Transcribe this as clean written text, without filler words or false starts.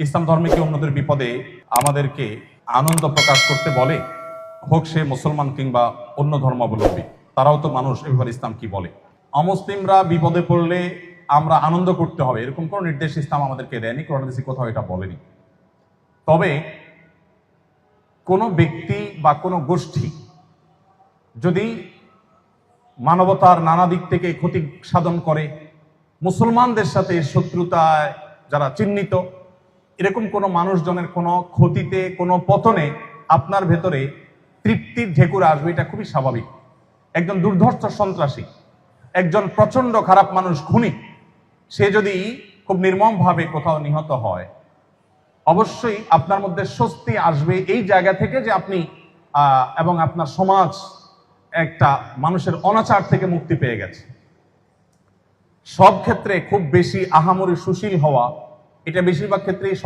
ইসলাম ধর্মে কি অন্যদের বিপদে আমাদেরকে আনন্দ প্রকাশ করতে বলে, হোক সে মুসলমান কিংবা অন্য ধর্মাবলম্বী? তারাও তো মানুষ, এবার ইসলাম কি বলে? অমুসলিমরা বিপদে পড়লে আমরা আনন্দ করতে হবে এরকম কোনো নির্দেশ ইসলাম আমাদেরকে দেয়নি, কোরআন হাদিসে কোথাও এটা বলেনি। তবে কোনো ব্যক্তি বা কোনো গোষ্ঠী যদি মানবতার নানা দিক থেকে ক্ষতি সাধন করে, মুসলমানদের সাথে শত্রুতায় যারা চিহ্নিত, এরকম কোনো মানুষজনের কোনো ক্ষতিতে, কোনো পতনে আপনার ভেতরে তৃপ্তির ঢেকুর আসবে, এটা খুবই স্বাভাবিক। একজন দুর্ধর্ষ সন্ত্রাসী, একজন প্রচন্ড খারাপ মানুষ, খুনি, সে যদি খুব নির্মমভাবে কোথাও নিহত হয়, অবশ্যই আপনার মধ্যে স্বস্তি আসবে এই জায়গা থেকে যে আপনি এবং আপনার সমাজ একটা মানুষের অনাচার থেকে মুক্তি পেয়ে গেছে। সব ক্ষেত্রে খুব বেশি আহামরি সুশীল হওয়া, এটা বেশিরভাগ ক্ষেত্রেই